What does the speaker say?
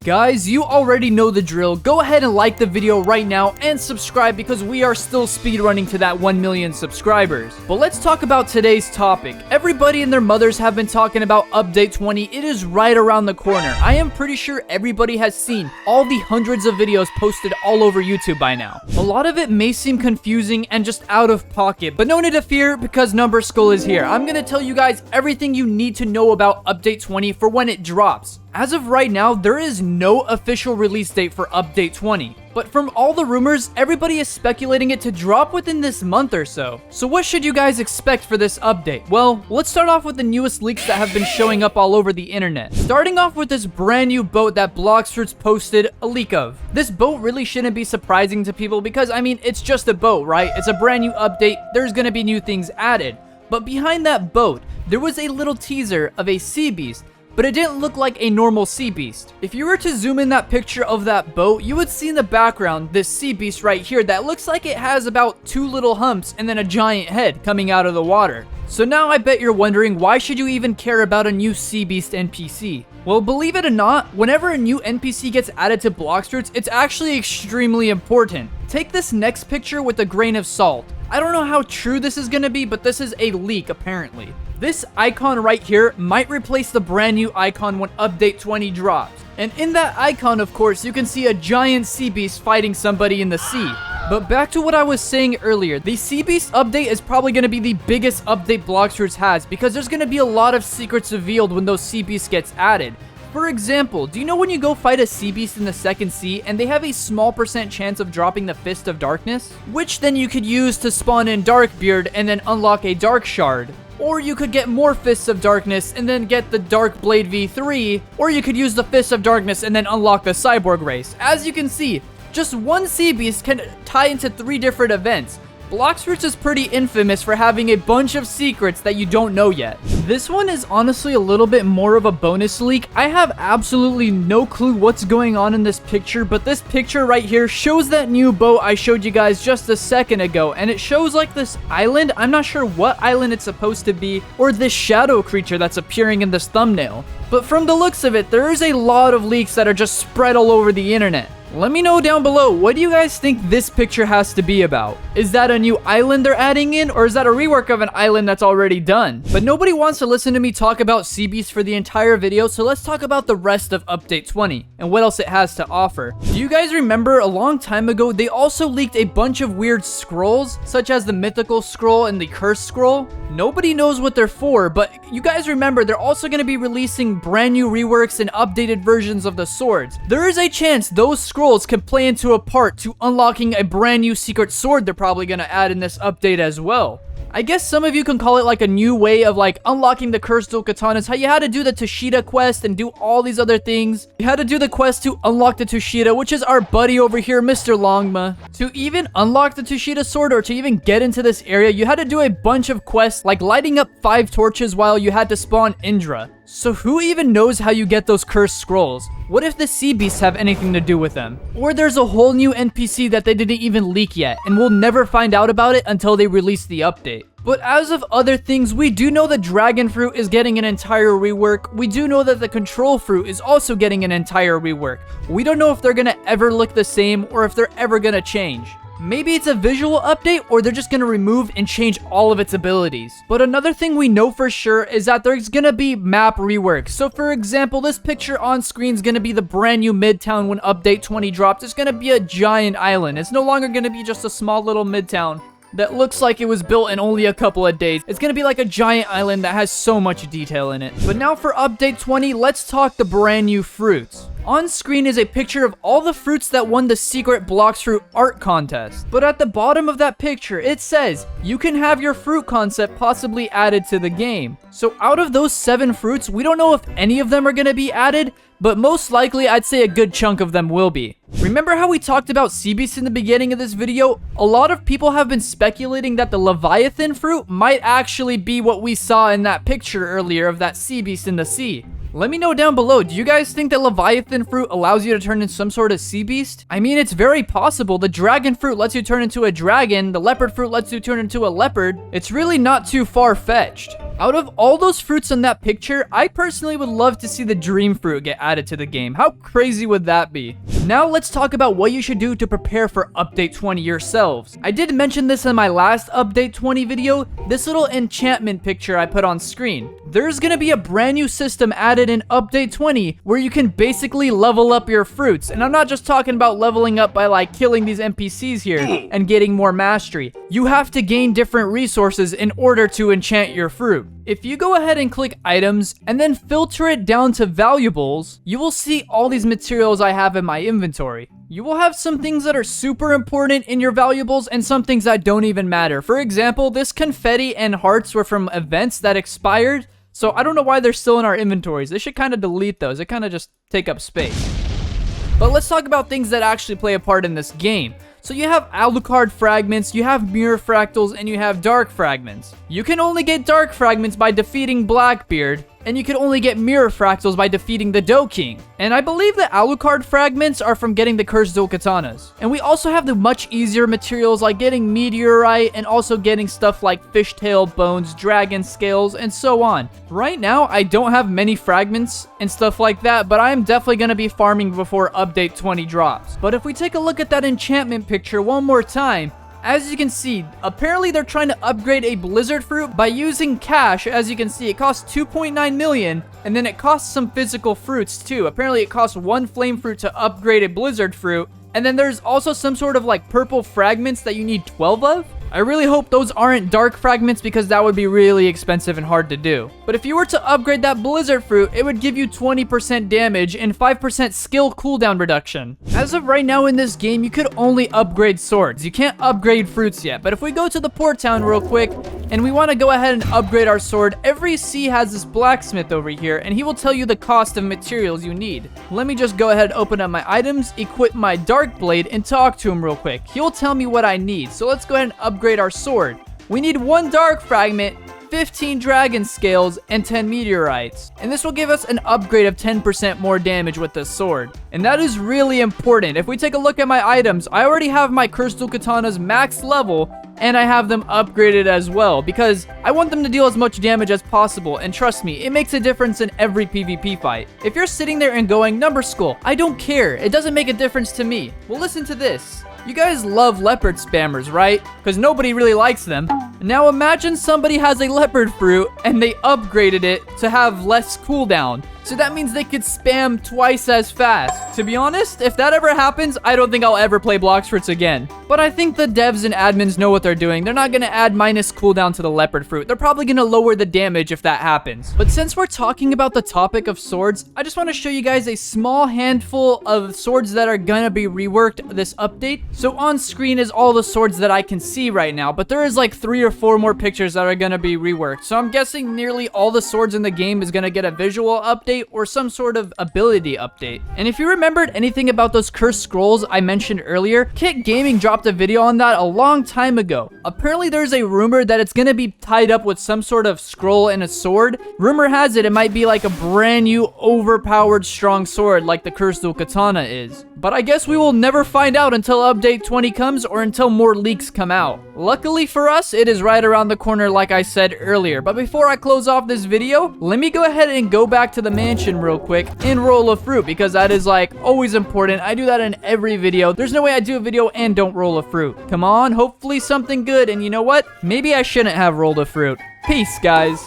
Guys, you already know the drill. Go ahead and like the video right now and subscribe because we are still speedrunning to that 1 million subscribers. But let's talk about today's topic. Everybody and their mothers have been talking about Update 20. It is right around the corner. I am pretty sure everybody has seen all the hundreds of videos posted all over YouTube by now. A lot of it may seem confusing and just out of pocket, but no need to fear because Numberskull is here. I'm gonna tell you guys everything you need to know about Update 20 for when it drops. As of right now, there is no official release date for Update 20. But from all the rumors, everybody is speculating it to drop within this month or so. So what should you guys expect for this update? Well, let's start off with the newest leaks that have been showing up all over the internet. Starting off with this brand new boat that Blox Fruits posted a leak of. This boat really shouldn't be surprising to people because, I mean, it's just a boat, right? It's a brand new update. There's gonna be new things added. But behind that boat, there was a little teaser of a sea beast. But it didn't look like a normal sea beast. If you were to zoom in that picture of that boat, you would see in the background this sea beast right here that looks like it has about 2 little humps and then a giant head coming out of the water. So now I bet you're wondering, why should you even care about a new sea beast NPC? Well, believe it or not, whenever a new NPC gets added to Blox Fruits, it's actually extremely important. Take this next picture with a grain of salt. I don't know how true this is gonna be, but this is a leak apparently. This icon right here might replace the brand new icon when Update 20 drops. And in that icon, of course, you can see a giant sea beast fighting somebody in the sea. But back to what I was saying earlier, the sea beast update is probably going to be the biggest update Blox Fruits has because there's going to be a lot of secrets revealed when those sea beasts gets added. For example, do you know when you go fight a sea beast in the second sea and they have a small % chance of dropping the Fist of Darkness? Which then you could use to spawn in Darkbeard and then unlock a Dark Shard. Or you could get more Fists of Darkness and then get the Dark Blade V3, or you could use the Fist of Darkness and then unlock the Cyborg race. As you can see, just one sea beast can tie into 3 different events. Blox Fruits is pretty infamous for having a bunch of secrets that you don't know yet. This one is honestly a little bit more of a bonus leak. I have absolutely no clue what's going on in this picture, but this picture right here shows that new boat I showed you guys just a second ago, and it shows like this island. I'm not sure what island it's supposed to be, or this shadow creature that's appearing in this thumbnail. But from the looks of it, there is a lot of leaks that are just spread all over the internet. Let me know down below, what do you guys think this picture has to be about? Is that a new island they're adding in, or is that a rework of an island that's already done? But nobody wants to listen to me talk about sea beasts for the entire video, so let's talk about the rest of Update 20 and what else it has to offer. Do you guys remember a long time ago, they also leaked a bunch of weird scrolls, such as the mythical scroll and the cursed scroll? Nobody knows what they're for, but you guys remember they're also going to be releasing brand new reworks and updated versions of the swords. There is a chance those scrolls can play into a part to unlocking a brand new secret sword they're probably going to add in this update as well. I guess some of you can call it like a new way of like unlocking the cursed dual katanas. How you had to do the Tushita quest and do all these other things. You had to do the quest to unlock the Tushita, which is our buddy over here, Mr. Longma. To even unlock the Tushita sword or to even get into this area, you had to do a bunch of quests like lighting up 5 torches while you had to spawn Indra. So who even knows how you get those cursed scrolls? What if the sea beasts have anything to do with them? Or there's a whole new NPC that they didn't even leak yet, and we'll never find out about it until they release the update. But as of other things, we do know the dragon fruit is getting an entire rework. We do know that the control fruit is also getting an entire rework. We don't know if they're gonna ever look the same or if they're ever gonna change. Maybe it's a visual update, or they're just gonna remove and change all of its abilities. But another thing we know for sure is that there's gonna be map reworks. So for example, this picture on screen is gonna be the brand new Midtown when Update 20 drops. It's gonna be a giant island. It's no longer gonna be just a small little Midtown that looks like it was built in only a couple of days. It's gonna be like a giant island that has so much detail in it. But now for Update 20, let's talk the brand new fruits. On screen is a picture of all the fruits that won the secret Blox Fruit art contest. But at the bottom of that picture, it says, you can have your fruit concept possibly added to the game. So out of those 7 fruits, we don't know if any of them are gonna be added, but most likely I'd say a good chunk of them will be. Remember how we talked about sea beasts in the beginning of this video? A lot of people have been speculating that the Leviathan fruit might actually be what we saw in that picture earlier of that sea beast in the sea. Let me know down below, do you guys think that Leviathan fruit allows you to turn into some sort of sea beast? I mean, it's very possible. The dragon fruit lets you turn into a dragon, the leopard fruit lets you turn into a leopard. It's really not too far-fetched. Out of all those fruits in that picture, I personally would love to see the dream fruit get added to the game. How crazy would that be? Now let's talk about what you should do to prepare for Update 20 yourselves. I did mention this in my last Update 20 video, this little enchantment picture I put on screen. There's gonna be a brand new system added in Update 20 where you can basically level up your fruits. And I'm not just talking about leveling up by like killing these NPCs here and getting more mastery. You have to gain different resources in order to enchant your fruit. If you go ahead and click items and then filter it down to valuables, you will see all these materials I have in my inventory. You will have some things that are super important in your valuables and some things that don't even matter. For example, this confetti and hearts were from events that expired, so I don't know why they're still in our inventories. They should kind of delete those. They kind of just take up space. But let's talk about things that actually play a part in this game. So you have Alucard fragments, you have mirror fractals, and you have dark fragments. You can only get dark fragments by defeating Blackbeard, and you can only get mirror fractals by defeating the Dough King. And I believe the Alucard fragments are from getting the cursed dual katanas. And we also have the much easier materials like getting meteorite and also getting stuff like fishtail bones, dragon scales, and so on. Right now, I don't have many fragments and stuff like that, but I am definitely going to be farming before Update 20 drops. But if we take a look at that enchantment picture one more time, as you can see, apparently they're trying to upgrade a blizzard fruit by using cash. As you can see, it costs 2.9 million, and then it costs some physical fruits too. Apparently it costs one flame fruit to upgrade a blizzard fruit, and then there's also some sort of like purple fragments that you need 12 of. I really hope those aren't dark fragments because that would be really expensive and hard to do. But if you were to upgrade that blizzard fruit, it would give you 20% damage and 5% skill cooldown reduction. As of right now in this game, you could only upgrade swords. You can't upgrade fruits yet. But if we go to the port town real quick and we want to go ahead and upgrade our sword, every sea has this blacksmith over here and he will tell you the cost of materials you need. Let me just go ahead and open up my items, equip my dark blade, and talk to him real quick. He'll tell me what I need. So let's go ahead and upgrade our sword. We need 1 dark fragment, 15 dragon scales, and 10 meteorites. And this will give us an upgrade of 10% more damage with this sword. And that is really important. If we take a look at my items, I already have my cursed dual katanas max level, and I have them upgraded as well because I want them to deal as much damage as possible. And trust me, it makes a difference in every PvP fight. If you're sitting there and going, Numberskull, I don't care. It doesn't make a difference to me. Well, listen to this. You guys love leopard spammers, right? Because nobody really likes them. Now imagine somebody has a leopard fruit and they upgraded it to have less cooldown. So that means they could spam twice as fast. To be honest, if that ever happens, I don't think I'll ever play Blox Fruits again. But I think the devs and admins know what they're doing. They're not going to add minus cooldown to the leopard fruit. They're probably going to lower the damage if that happens. But since we're talking about the topic of swords, I just want to show you guys a small handful of swords that are going to be reworked this update. So on screen is all the swords that I can see right now, but there is like 3 or 4 more pictures that are going to be reworked. So I'm guessing nearly all the swords in the game is going to get a visual update or some sort of ability update. And if you remembered anything about those cursed scrolls I mentioned earlier, Kit Gaming dropped a video on that a long time ago. Apparently there's a rumor that it's going to be tied up with some sort of scroll and a sword. Rumor has it might be like a brand new overpowered strong sword like the cursed dual katana is. But I guess we will never find out until update 20 comes or until more leaks come out. Luckily for us, it is right around the corner like I said earlier. But before I close off this video, let me go ahead and go back to the mansion real quick and roll a fruit because that is like always important. I do that in every video. There's no way I do a video and don't roll a fruit. Come on, hopefully something good. And you know what? Maybe I shouldn't have rolled a fruit. Peace, guys.